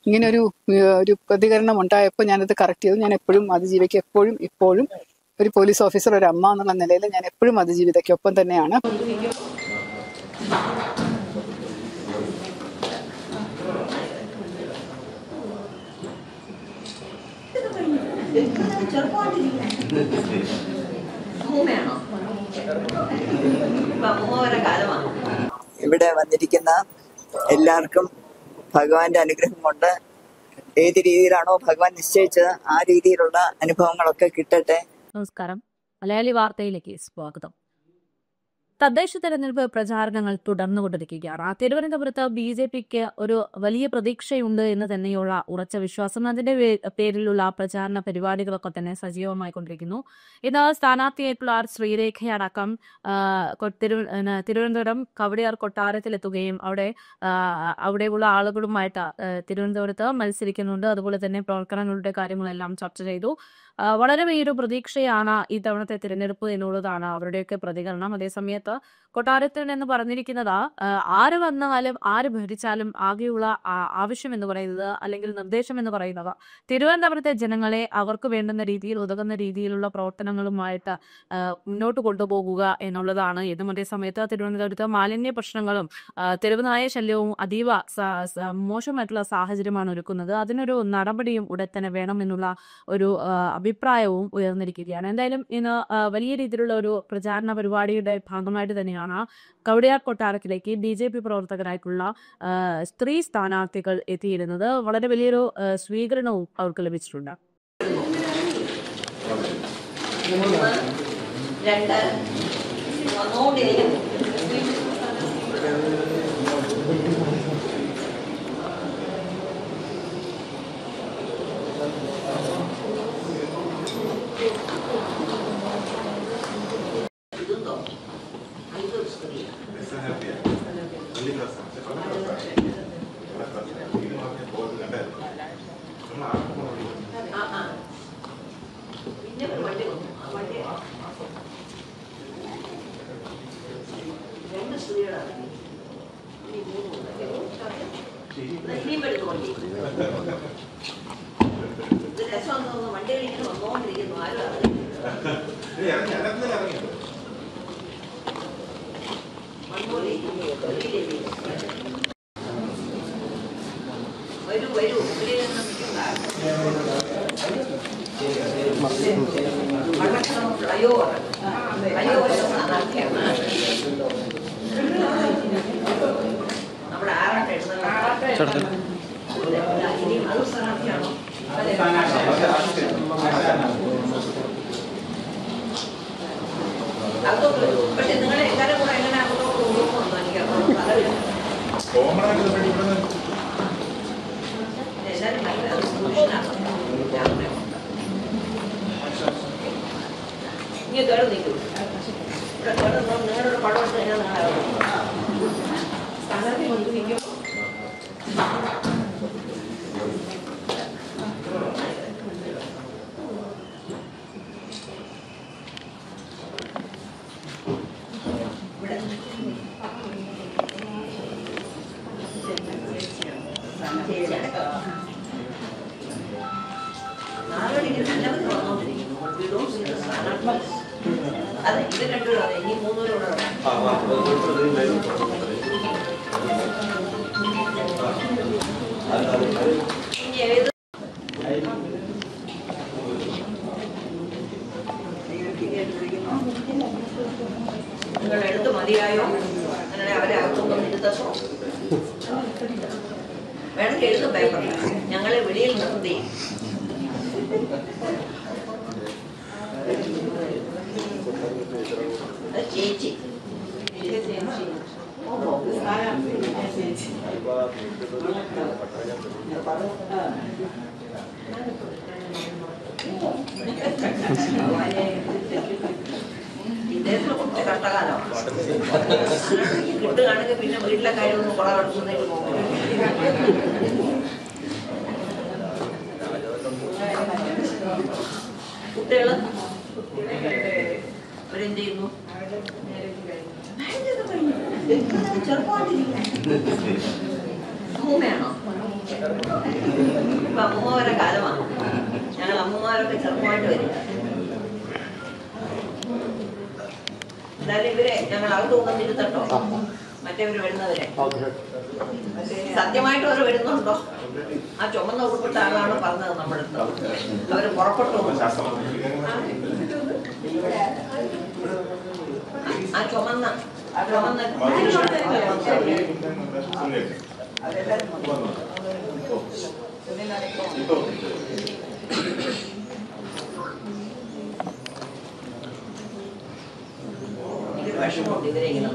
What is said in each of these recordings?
ഇങ്ങനെ ഒരു പ്രതികരണം ഉണ്ടായപ്പോൾ ഞാനത് കറക്റ്റ് ചെയ്തു. ഞാൻ എപ്പോഴും അതിജീവിക്ക് ഇപ്പോഴും ഒരു പോലീസ് ഓഫീസർ, ഒരു അമ്മ എന്നുള്ള നിലയിൽ ഞാൻ എപ്പോഴും അതിജീവിതയ്ക്കൊപ്പം തന്നെയാണ്. ഇവിടെ വന്നിരിക്കുന്ന എല്ലാവർക്കും ഭഗവാന്റെ അനുഗ്രഹം കൊണ്ട് ഏത് രീതിയിലാണോ ഭഗവാൻ നിശ്ചയിച്ചത് ആ രീതിയിലുള്ള അനുഭവങ്ങളൊക്കെ കിട്ടട്ടെ. നമസ്കാരം. മലയാളി വാർത്തയിലേക്ക് സ്വാഗതം. തദ്ദേശ തെരഞ്ഞെടുപ്പ് പ്രചാരണങ്ങൾ തുടർന്നുകൊണ്ടിരിക്കുകയാണ്. തിരുവനന്തപുരത്ത് BJPക്ക് ഒരു വലിയ പ്രതീക്ഷയുണ്ട് എന്ന് തന്നെയുള്ള ഉറച്ച വിശ്വാസം, അതിന്റെ പേരിലുള്ള പ്രചാരണ പരിപാടികളൊക്കെ തന്നെ സജീവമായിക്കൊണ്ടിരിക്കുന്നു. ഇന്ന് സ്ഥാനാർത്ഥിയായിട്ടുള്ള ശ്രീരേഖയടക്കം തിരുവനന്തപുരം കവടിയാർ കൊട്ടാരത്തിലെത്തുകയും അവിടെയുള്ള ആളുകളുമായിട്ട് തിരുവനന്തപുരത്ത് മത്സരിക്കുന്നുണ്ട്. അതുപോലെ തന്നെ പ്രവർത്തനങ്ങളുടെ കാര്യങ്ങളെല്ലാം ചർച്ച ചെയ്തു. വളരെ വലിയൊരു പ്രതീക്ഷയാണ് ഈ തവണത്തെ തിരഞ്ഞെടുപ്പ് എന്നുള്ളതാണ് അവരുടെയൊക്കെ പ്രതികരണം. അതേസമയത്ത് കൊട്ടാരത്തിൽ നിന്ന് പറഞ്ഞിരിക്കുന്നത് ആര് വന്നാലും ആര് ഭരിച്ചാലും ആകെയുള്ള ആവശ്യം എന്ന് പറയുന്നത്, അല്ലെങ്കിൽ നിർദ്ദേശം എന്ന് പറയുന്നത്, തിരുവനന്തപുരത്തെ ജനങ്ങളെ അവർക്ക് വേണ്ടുന്ന രീതിയിൽ ഉതകുന്ന രീതിയിലുള്ള പ്രവർത്തനങ്ങളുമായിട്ട് മുന്നോട്ട് കൊണ്ടുപോകുക എന്നുള്ളതാണ്. ഇതും അതേസമയത്ത് തിരുവനന്തപുരത്ത് മാലിന്യ പ്രശ്നങ്ങളും തെരുവുനായ ശല്യവും അതീവ മോശമായിട്ടുള്ള സാഹചര്യമാണ് ഒരുക്കുന്നത്. അതിനൊരു നടപടിയും ഉടൻ തന്നെ വേണം എന്നുള്ള ഒരു അഭിപ്രായവും ഉയർന്നിരിക്കുകയാണ്. എന്തായാലും ഇന്ന് വലിയ രീതിയിലുള്ള ഒരു പ്രചാരണ പരിപാടിയുടെ ഭാഗമായിട്ട് തന്നെയാണ് കവടിയാർ കൊട്ടാരത്തിലേക്ക് BJP പ്രവർത്തകരായിട്ടുള്ള സ്ത്രീ സ്ഥാനാർത്ഥികൾ എത്തിയിരുന്നത്. വളരെ വലിയൊരു സ്വീകരണവും അവർക്ക് ലഭിച്ചിട്ടുണ്ട്. മതിയായോ? അങ്ങനെ അവരെ അകത്തൊന്നും ഇരുത്തോ വേണമെങ്കിൽ എഴുതും പേപ്പറിൽ. ഞങ്ങളെ വെളിയിൽ നിർത്തി ചേച്ചി ഇദ്ദേഹത്തിന് കുറച്ച് കഷ്ടകാലമാണ്. കിട്ടുകയാണെങ്കിൽ പിന്നെ വീട്ടിലെ കാര്യമൊന്നും കുളവെടുക്കുന്നതിന് പോകും. കുട്ടികള് അവരെന്ത് ചെയ്യുന്നു? ചെറുപ്പമായിട്ടിരിക്കുന്നു. അമ്മൂമ്മയാണോ? ഇപ്പൊ അമ്മൂമ്മവരെ കാലമാണ്. ഞങ്ങൾ അമ്മൂമ്മമാരൊക്കെ ചെറുപ്പമായിട്ട് വരിക. എന്തായാലും ഇവരെ ഞങ്ങൾ അകത്ത് കൊണ്ടിരുത്തട്ടോ, മറ്റേവര് വരുന്നവരെ. സത്യമായിട്ട് അവർ വരുന്നുണ്ടോ? ആ ചുമന്ന ഉൾപ്പെട്ട ആളാണ് പറഞ്ഞത് നമ്മുടെ അടുത്ത്. അവര് പുറപ്പെട്ടു. ആ ചുമന്ന ഇത് വിഷമമുണ്ട് ഇവരെ ഇങ്ങനെ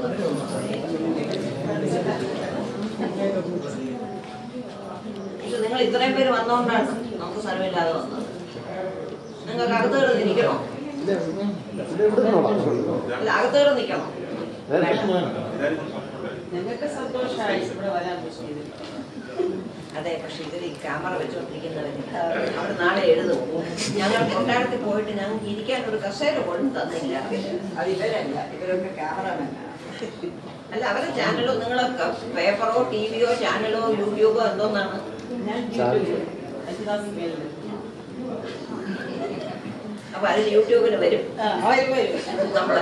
ഇത് നിങ്ങൾ ഇത്രയും പേര് വന്നോണ്ടാണ് നമുക്ക് സ്ഥലമില്ലാതെ വന്നത്. നിങ്ങൾക്ക് അകത്തുകൾ നിൽക്കണോ? അല്ല, അകത്തുകൾ നിൽക്കണം. അതെ, പക്ഷെ ഇവർ ഈ ക്യാമറ വെച്ചോണ്ടിരിക്കുന്നവര് അവർ നാളെ എഴുതും. ഞങ്ങൾ കൊട്ടാരത്തിൽ പോയിട്ട് ഞങ്ങൾക്ക് ഇരിക്കാൻ ഒരു കസേര പോലും തന്നില്ല. അത് ഇവരല്ല, ഇവരൊക്കെ ക്യാമറമാനാണ്. അല്ല, അവരുടെ ചാനലോ നിങ്ങളൊക്കെ പേപ്പറോ ടിവിയോ ചാനലോ യൂട്യൂബോ എന്തോന്നാണ്? അപ്പൊ അത് യൂട്യൂബിൽ വരും. നമ്മളെ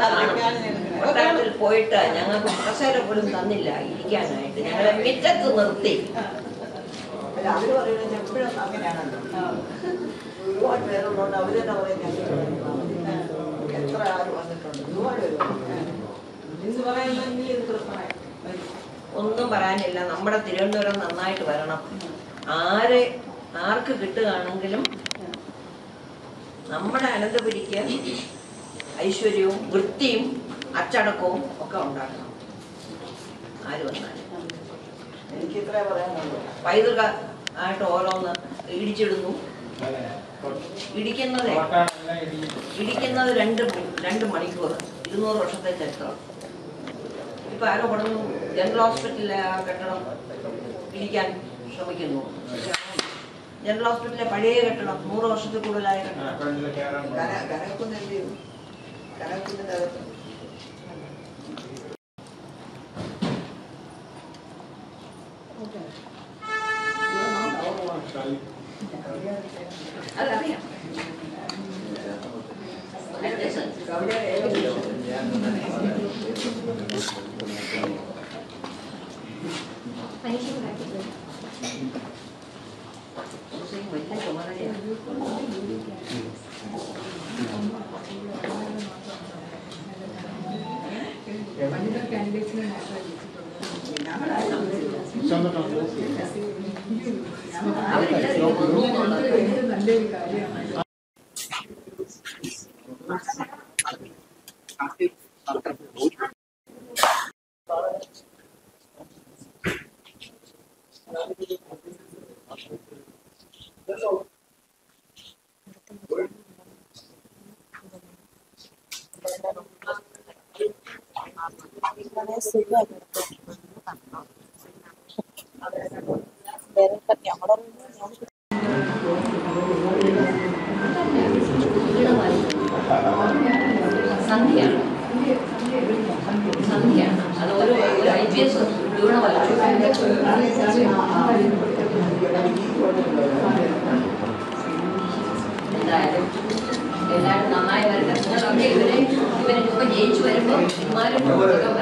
കൊട്ടാരത്തിൽ പോയിട്ട് ഞങ്ങൾക്ക് കസേര പോലും തന്നില്ല ഇരിക്കാനായിട്ട്. ഞങ്ങളെ മിറ്റത്ത് നിർത്തി. അവര് പറയുന്നത് എപ്പോഴും അങ്ങനെയാണല്ലോ. ഒരുപാട് പേരുള്ളതുകൊണ്ട് അവര് തന്നെ പറയുന്നത് എത്ര ആര് വന്നിട്ടുണ്ട്, ഒരുപാട് പേര്. ഒന്നും പറയാനില്ല. നമ്മുടെ തിരുവനന്തപുരം നന്നായിട്ട് വരണം. ആർക്ക് കിട്ടുകയാണെങ്കിലും നമ്മുടെ അനന്തപുരിക്ക് ഐശ്വര്യവും വൃത്തിയും അച്ചടക്കവും ഒക്കെ ഉണ്ടാക്കണം. ആര് വന്നാലും എനിക്ക് ഇത്രേ പറയാനുള്ളൂ. പൈതൃക ആയിട്ട് ഓരോന്ന് ഇടിച്ചിടുന്നു. ഇടിക്കുന്നത് 2 മണിക്കൂർ, 200 വർഷത്തെ ചരിത്രം. ഇപ്പൊ ആരോ പറഞ്ഞു ജനറൽ ഹോസ്പിറ്റലിലെ ആ കെട്ടിടം ഇടിക്കാൻ ശ്രമിക്കുന്നു. ജനറൽ ഹോസ്പിറ്റലിലെ പഴയ കെട്ടിടം 100 വർഷത്തിൽ കൂടുതലായ കെട്ടിടം കനകുന്നിന്റെ അകത്ത് അതറിയാം. വലിയ ചുമതലയാണ്. നല്ലൊരു കാര്യമാണ്. സന്ധ്യയാണ് അത് ഒരു IPS വീണ വരച്ചു. എന്തായാലും എല്ലാവരും നന്നായി വരട്ടെ. നിങ്ങളൊക്കെ ഇവരൊക്കെ ജയിച്ചു വരുമ്പോൾ ഇമാരും എല്ലാവർക്കും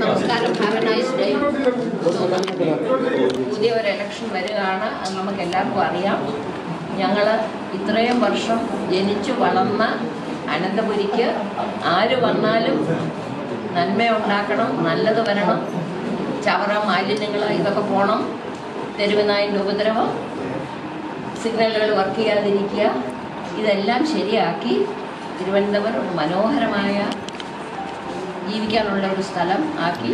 നമസ്കാരം. Have A nice day. പുതിയ ഒരു ഇലക്ഷൻ വരികയാണ്. അത് നമുക്ക് എല്ലാവർക്കും അറിയാം. ഞങ്ങൾ ഇത്രയും വർഷം ജനിച്ചു വളർന്ന അനന്തപുരിക്ക് ആര് വന്നാലും നന്മയുണ്ടാക്കണം, നല്ലത് വരണം. ചവറ മാലിന്യങ്ങൾ ഇതൊക്കെ പോകണം. തെരുവുനായിൻ്റെ ഉപദ്രവം, സിഗ്നലുകൾ വർക്ക് ചെയ്യാതിരിക്കുക, ഇതെല്ലാം ശരിയാക്കി തിരുവനന്തപുരം മനോഹരമായ ജീവിക്കാനുള്ള ഒരു സ്ഥലം ആക്കി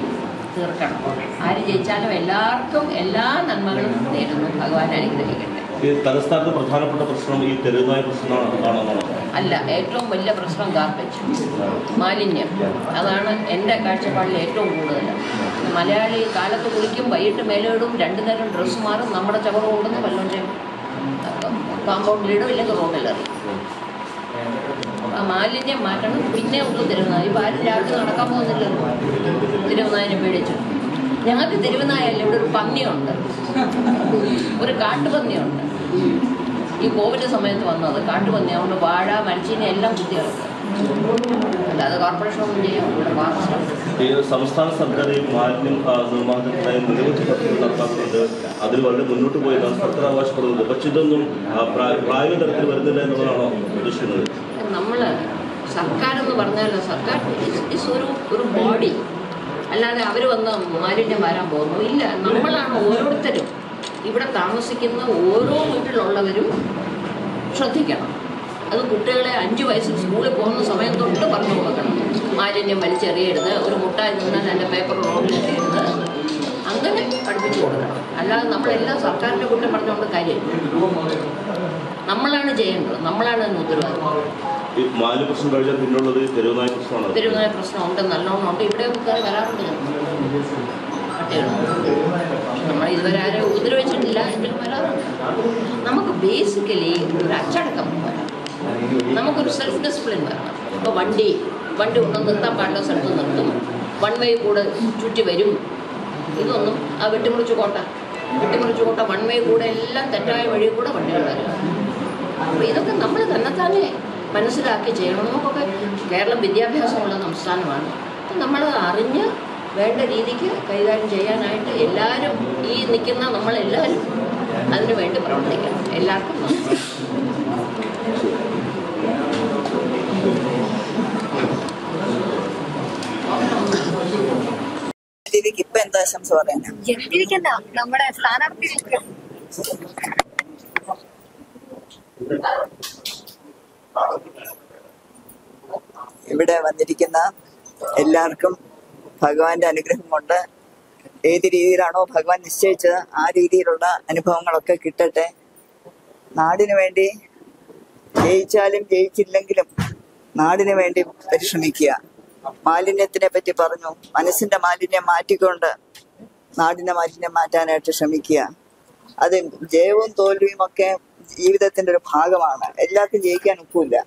തീർക്കണം. ആര് ജയിച്ചാലും എല്ലാവർക്കും എല്ലാ നന്മകളും നേരുന്നു. ഭഗവാൻ അനുഗ്രഹിക്കട്ടെ. ഈ തലസ്ഥാനത്ത് പ്രധാനപ്പെട്ട പ്രശ്നം ഈ തെരുവുനായ പ്രശ്നമാണെന്നാണ്. അല്ല, ഏറ്റവും വലിയ പ്രശ്നം ഗാർബേജ്, മാലിന്യം. അതാണ് എൻ്റെ കാഴ്ചപ്പാടിൽ ഏറ്റവും കൂടുതൽ. മലയാളി കാലത്ത് കുളിക്കും, വൈകിട്ട് മേലിടും, 2 നേരം ഡ്രസ്സ് മാറും, നമ്മുടെ ചവറ് കൊണ്ടുവന്ന് വെള്ളം ചെയ്യും, കോമ്പൗണ്ടിലിടും, ഇല്ലെങ്കിൽ റോഡിലെറിയും. ആ മാലിന്യം മാറ്റണം. പിന്നെ ഉള്ളു തെരുവുനായ. ഇപ്പോൾ ആരും രാത്രി നടക്കാൻ പോകുന്നില്ലല്ലോ തെരുവുനായനെ പേടിച്ചു. ഞങ്ങൾക്ക് തെരുവുനായല്ല, ഇവിടെ ഒരു പന്നിയുണ്ട്, ഒരു കാട്ടുപന്നിയുണ്ട്. ഈ കോവിഡ് സമയത്ത് വന്നത് കാട്ടുപന്നി. അതുകൊണ്ട് വാഴ, മരച്ചീനി എല്ലാം കുത്തിയിറക്കുക. അല്ലാതെ കോർപ്പറേഷൻ ഒന്നും ചെയ്യാം. ഇവിടെ ഈ സംസ്ഥാന സർക്കാർ ഈ മാലിന്യം നിർമ്മാണത്തിനായി നിരവധി പദ്ധതികൾ നടത്താറുണ്ട്. അതിൽ വളരെ മുന്നോട്ട് പോയതാണ് സർക്കാർ അവകാശപ്പെടുന്നത്. പക്ഷെ ഇതൊന്നും പ്രായോഗിക തലത്തിൽ വരുന്നില്ല എന്നുള്ളതാണോ ഉദ്ദേശിക്കുന്നത്? നമ്മൾ സർക്കാരെന്ന് പറഞ്ഞാൽ സർക്കാർ ഒരു ബോഡി, അല്ലാതെ അവർ വന്ന് മാലിന്യം വരാൻ പോകുന്നു ഇല്ല. നമ്മളാണ് ഓരോരുത്തരും, ഇവിടെ താമസിക്കുന്ന ഓരോ വീട്ടിലുള്ളവരും ശ്രദ്ധിക്കണം. അത് കുട്ടികളെ 5 വയസ്സിൽ സ്കൂളിൽ പോകുന്ന സമയം തൊട്ട് പറഞ്ഞു കൊടുക്കണം. മാലിന്യം വലിച്ചെറിയരുത്, ഒരു മുട്ടായി നിന്നാൽ എൻ്റെ പേപ്പർ റോഡിലെറിയരുത്, അങ്ങനെ പഠിപ്പിച്ചു കൊടുക്കണം. അല്ലാതെ നമ്മളെല്ലാം സർക്കാരിൻ്റെ കുറ്റം പറഞ്ഞുകൊണ്ട് കാര്യമില്ല. നമ്മളാണ് ചെയ്യേണ്ടത്, നമ്മളാണ് അതിന് ഉത്തരവാദിത്വം. ഈ മാലിന്യ പ്രശ്നം കഴിഞ്ഞാൽ പിന്നുള്ളത് തെരുവുനായ പ്രശ്നമാണ്. തെരുവുനായ പ്രശ്നമുണ്ട്, നല്ലോണം ഉണ്ട്. ഇവിടെ കയറി വരാറുണ്ട് പട്ടികൾ. നമ്മൾ ഇതുവരെ ആരും ഉപദ്രവിച്ചിട്ടില്ല, എങ്കിലും വരാറുണ്ട്. നമുക്ക് ബേസിക്കലി ഒരു അച്ചടക്കം വരണം, നമുക്കൊരു സെൽഫ് ഡിസിപ്ലിൻ വരണം. ഇപ്പോൾ വണ്ടി ഒന്നും നിർത്താൻ പാടില്ല, സ്ഥലത്ത് നിർത്തും, 1 വേ കൂടെ ചുറ്റി വരും. ഇതൊന്നും ആ വെട്ടിമുറിച്ച് കോട്ട 1 വേ കൂടെ എല്ലാം തെറ്റായ വഴി കൂടെ വണ്ടികൾ വരും. അപ്പോൾ ഇതൊക്കെ നമ്മൾ തന്നെത്താനെ മനസ്സിലാക്കി ചെയ്യണം. നമുക്കൊക്കെ കേരളം വിദ്യാഭ്യാസമുള്ള സംസ്ഥാനമാണ്. അപ്പം നമ്മൾ അറിഞ്ഞ് വേണ്ട രീതിക്ക് കൈകാര്യം ചെയ്യാനായിട്ട് എല്ലാവരും, ഈ നിൽക്കുന്ന നമ്മളെല്ലാവരും അതിനു വേണ്ടി പ്രവർത്തിക്കണം. എല്ലാവർക്കും നന്ദി. ഇപ്പൊ എന്താ ആശംസ പറയാനാ? നമ്മുടെ സ്ഥാനാർത്ഥികൾക്ക് ഇവിടെ വന്നിരിക്കുന്ന എല്ലാവർക്കും ഭഗവാന്റെ അനുഗ്രഹം കൊണ്ട് ഏത് രീതിയിലാണോ ഭഗവാൻ നിശ്ചയിച്ചത് ആ രീതിയിലുള്ള അനുഭവങ്ങളൊക്കെ കിട്ടട്ടെ. നാടിനു വേണ്ടി ജയിച്ചാലും ജയിച്ചില്ലെങ്കിലും നാടിനു വേണ്ടി പരിശ്രമിക്കുക. മാലിന്യത്തിനെ പറ്റി പറഞ്ഞു. മനസ്സിന്റെ മാലിന്യം മാറ്റിക്കൊണ്ട് നാടിന്റെ മാലിന്യം മാറ്റാനായിട്ട് ശ്രമിക്കുക. അത് ജയവും തോൽവിയും ഒക്കെ ജീവിതത്തിന്റെ ഒരു ഭാഗമാണ്. എല്ലാവർക്കും ജയിക്കാൻ ഒക്കില്ല,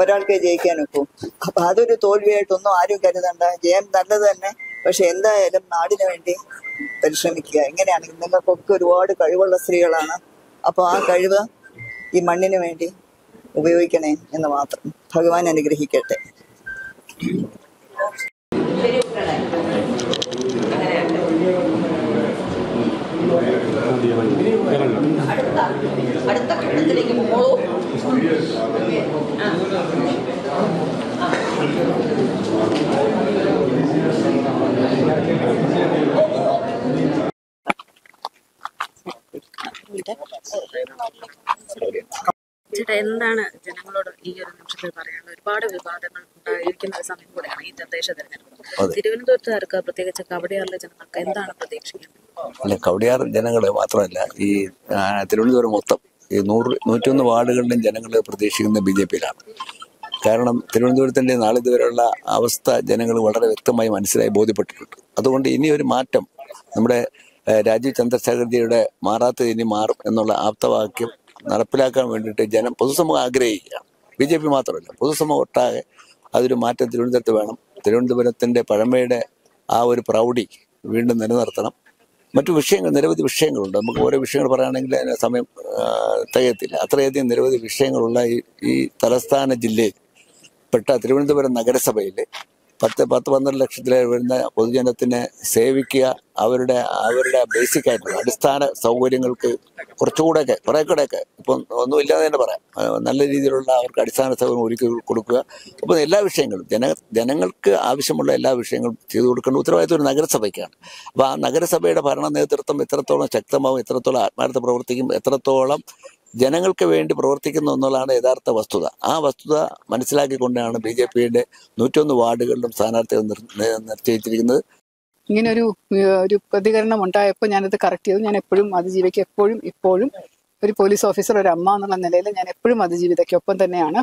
ഒരാൾക്കേ ജയിക്കാൻ ഒക്കും. അപ്പൊ അതൊരു തോൽവിയായിട്ടൊന്നും ആരും കരുതണ്ട. ജയം നല്ലത് തന്നെ, പക്ഷെ എന്തായാലും നാടിനു വേണ്ടി പരിശ്രമിക്കുക. എങ്ങനെയാണെങ്കിൽ നിങ്ങൾക്കൊക്കെ ഒരുപാട് കഴിവുള്ള സ്ത്രീകളാണ്. അപ്പോൾ ആ കഴിവ് ഈ മണ്ണിന് വേണ്ടി ഉപയോഗിക്കണേ എന്ന് മാത്രം. ഭഗവാൻ അനുഗ്രഹിക്കട്ടെ. അടുത്ത ഘട്ടത്തിലേക്ക് പോകൂ. ചേട്ടാ, എന്താണ് ജനങ്ങളോട് ഈ ഒരു നിമിഷത്തിൽ പറയാനുള്ളത്? ഒരുപാട് വിവാദങ്ങൾ ഉണ്ടായിരിക്കുന്ന ഒരു സമയം കൂടെയാണ് ഈ തദ്ദേശ തെരഞ്ഞെടുപ്പ്. തിരുവനന്തപുരത്തുകാർക്ക്, പ്രത്യേകിച്ച് കവടിയാറിലെ ജനങ്ങൾക്ക് എന്താണ് പ്രതീക്ഷിക്കുന്നത്? അല്ല, കവടിയാർ ജനങ്ങൾ മാത്രമല്ല, ഈ തിരുവനന്തപുരം മൊത്തം ഈ 101 വാർഡുകളിലും ജനങ്ങൾ പ്രതീക്ഷിക്കുന്നത് BJP-യിലാണ്. കാരണം തിരുവനന്തപുരത്തിൻ്റെ നാളിതുവരെയുള്ള അവസ്ഥ ജനങ്ങൾ വളരെ വ്യക്തമായി മനസ്സിലായി ബോധ്യപ്പെട്ടിട്ടുണ്ട്. അതുകൊണ്ട് ഇനി ഒരു മാറ്റം നമ്മുടെ രാജീവ് ചന്ദ്രശേഖർജിയുടെ മാറാത്ത ഇനി മാറും എന്നുള്ള ആപ്തവാക്യം നടപ്പിലാക്കാൻ വേണ്ടിയിട്ട് പൊതുസമൂഹം ആഗ്രഹിക്കുകയാണ്. BJP മാത്രമല്ല, പൊതുസമൂഹം ഒട്ടാകെ അതൊരു മാറ്റം തിരുവനന്തപുരത്ത് വേണം. തിരുവനന്തപുരത്തിൻ്റെ പഴമയുടെ ആ ഒരു പ്രൗഢി വീണ്ടും നിലനിർത്തണം. മറ്റു വിഷയങ്ങൾ, നിരവധി വിഷയങ്ങളുണ്ട്. നമുക്ക് ഓരോ വിഷയങ്ങൾ പറയുകയാണെങ്കിൽ അതിന് സമയം തികയത്തില്ല. അത്രയധികം നിരവധി വിഷയങ്ങളുള്ള ഈ തലസ്ഥാന ജില്ലയിൽ പെട്ട തിരുവനന്തപുരം നഗരസഭയിൽ 10-12 ലക്ഷത്തിലെ വരുന്ന പൊതുജനത്തിനെ സേവിക്കുക, അവരുടെ ബേസിക് ആയിട്ടുള്ള അടിസ്ഥാന സൗകര്യങ്ങൾക്ക് കുറച്ചുകൂടെയൊക്കെ കുറേക്കൂടെയൊക്കെ ഇപ്പം ഒന്നുമില്ലാതെ തന്നെ പറയാം, നല്ല രീതിയിലുള്ള അവർക്ക് അടിസ്ഥാന സൗകര്യം ഒരുക്കി കൊടുക്കുക. അപ്പോൾ എല്ലാ വിഷയങ്ങളും ജനങ്ങൾക്ക് ആവശ്യമുള്ള എല്ലാ വിഷയങ്ങളും ചെയ്തു കൊടുക്കേണ്ട ഉത്തരവാദിത്വം ഒരു നഗരസഭയ്ക്കാണ്. അപ്പോൾ ആ നഗരസഭയുടെ ഭരണ നേതൃത്വം എത്രത്തോളം ശക്തമാവും, എത്രത്തോളം ആത്മാർത്ഥ പ്രവർത്തിക്കും, എത്രത്തോളം ജനങ്ങൾക്ക് വേണ്ടി പ്രവർത്തിക്കുന്നു എന്നുള്ളതാണ് യഥാർത്ഥ വസ്തുത. ആ വസ്തുത മനസ്സിലാക്കിക്കൊണ്ടാണ് BJP-യുടെ 101 വാർഡുകളിലും സ്ഥാനാർത്ഥികൾ നിശ്ചയിച്ചിരിക്കുന്നത്. ഇങ്ങനൊരു ഒരു പ്രതികരണം ഉണ്ടായപ്പോൾ ഞാനത് കറക്റ്റ് ചെയ്തു. ഞാൻ എപ്പോഴും അതിജീവിക്ക് എപ്പോഴും ഇപ്പോഴും ഒരു പോലീസ് ഓഫീസർ, ഒരു അമ്മ എന്നുള്ള നിലയിൽ ഞാൻ എപ്പോഴും അതിജീവിതയ്ക്കൊപ്പം തന്നെയാണ്.